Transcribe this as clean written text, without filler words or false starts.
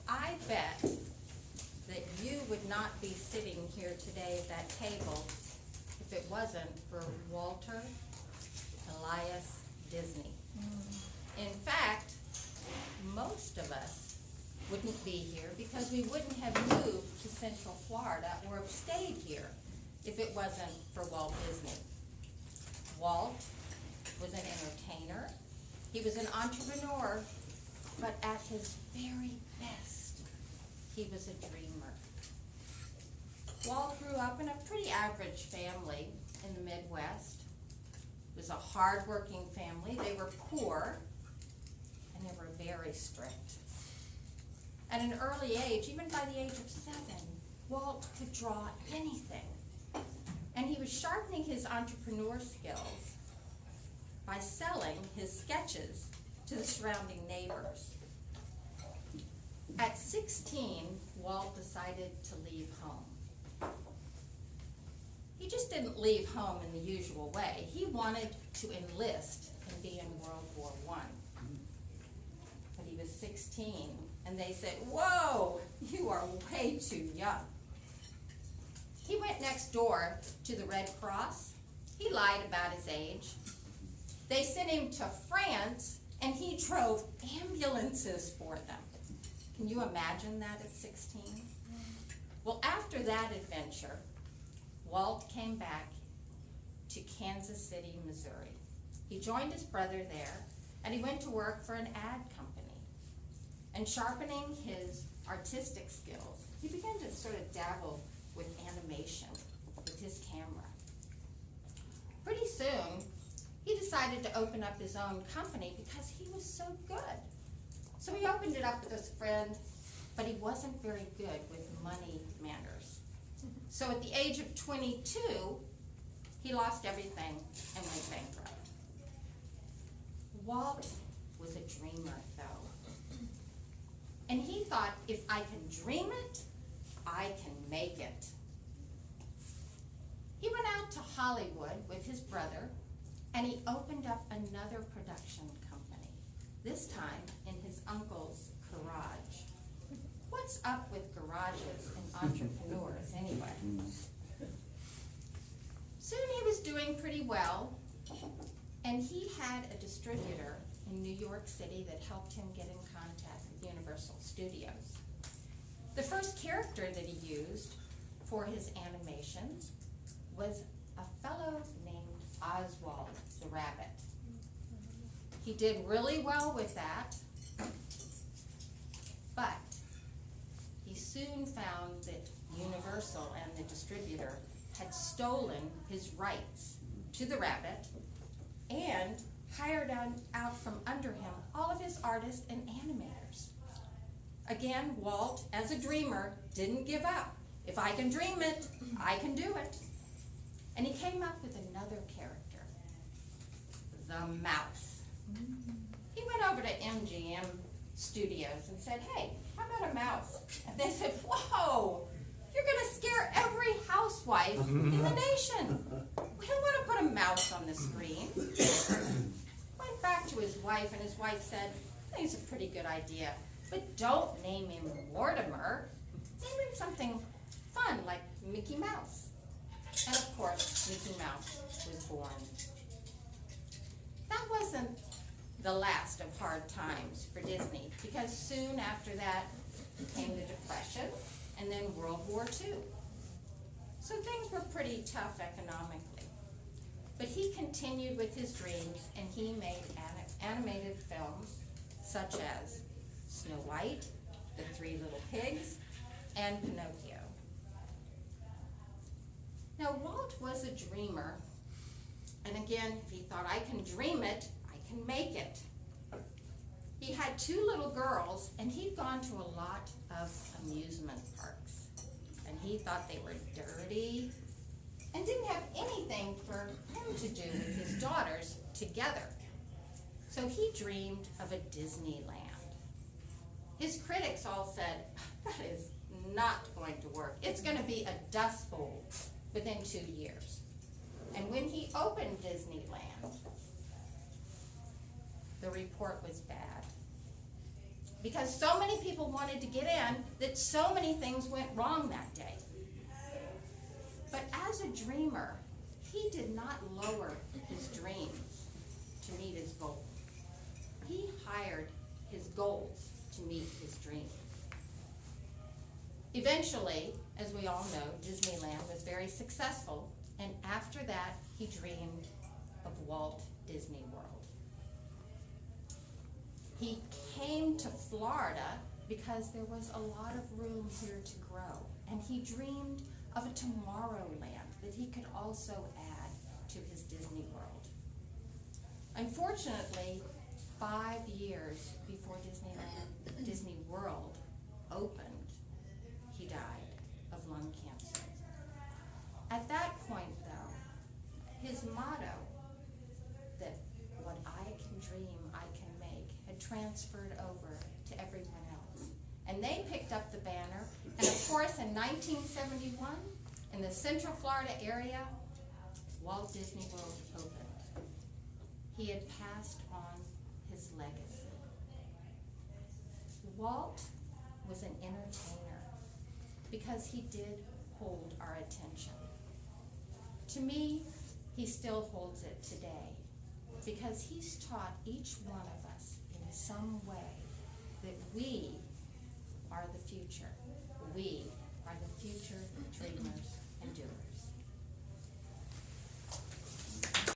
I bet that you would not be sitting here today at that table if it wasn't for Walter Elias Disney. In fact, most of us wouldn't be here because we wouldn't have moved to Central Florida or have stayed here if it wasn't for Walt Disney. Walt was an entertainer, he was an entrepreneur, but at his very best, he was a dreamer. Walt grew up in a pretty average family in the Midwest. It was a hard-working family. They were poor, and they were very strict. At an early age, even by the age of 7, Walt could draw anything. And he was sharpening his entrepreneur skills by selling his sketches to the surrounding neighbors. At 16, Walt decided to leave home. He just didn't leave home in the usual way. He wanted to enlist and be in World War I. But he was 16, and they said, "Whoa, you are way too young." He went next door to the Red Cross. He lied about his age. They sent him to France, and he drove ambulances for them. Can you imagine that at 16? Well, after that adventure, Walt came back to Kansas City, Missouri. He joined his brother there, and he went to work for an ad company. And sharpening his artistic skills, he began to sort of dabble with animation with his camera. Pretty soon, he decided to open up his own company because he was so good. So he opened it up with his friend, but he wasn't very good with money manners. So at the age of 22, he lost everything and went bankrupt. Walt was a dreamer, though. And he thought, if I can dream it, I can make it. He went out to Hollywood with his brother, and he opened up another production company, this time in his uncle's garage. What's up with garages and entrepreneurs, anyway? Soon he was doing pretty well, and he had a distributor in New York City that helped him get in contact with Universal Studios. The first character that he used for his animations was a fellow named Oswald the Rabbit. He did really well with that, but he soon found that Universal and the distributor had stolen his rights to the rabbit and hired out from under him all of his artists and animators. Again, Walt, as a dreamer, didn't give up. If I can dream it, I can do it. And he came up with another character, the mouse. He went over to MGM Studios and said, "Hey, how about a mouse?" And they said, "Whoa, you're gonna scare every housewife in the nation. We don't want to put a mouse on the screen." Went back to his wife, and his wife said, "I think it's a pretty good idea, but don't name him Mortimer. Name him something fun like Mickey Mouse." And of course, Mickey Mouse was born. That wasn't the last of hard times for Disney, because soon after that came the Depression and then World War II. So things were pretty tough economically. But he continued with his dreams, and he made animated films such as Snow White, The Three Little Pigs, and Pinocchio. Now, Walt was a dreamer, and again, he thought, I can dream it, I can make it. He had 2 little girls, and he'd gone to a lot of amusement parks, and he thought they were dirty and didn't have anything for him to do with his daughters together. So he dreamed of a Disneyland. His critics all said, that is not going to work. It's going to be a dust bowl within 2 years. And when he opened Disneyland, the report was bad. because so many people wanted to get in that so many things went wrong that day. But as a dreamer, he did not lower his dreams to meet his goal. He hired his goals to meet his dreams. Eventually, as we all know, Disneyland was very successful, and after that, he dreamed of Walt Disney World. He came to Florida because there was a lot of room here to grow, and he dreamed of a Tomorrowland that he could also add to his Disney World. Unfortunately, 5 years before Disney World opened, he died of lung cancer. At that point, though, his motto that what I can dream, I can make, had transferred over to everyone else. And they picked up the banner, and of course in 1971, in the Central Florida area, Walt Disney World opened. He had passed on his legacy. Walt was an entertainer because he did hold our attention. To me, he still holds it today because he's taught each one of us in some way that we are the future. We are the future dreamers and doers.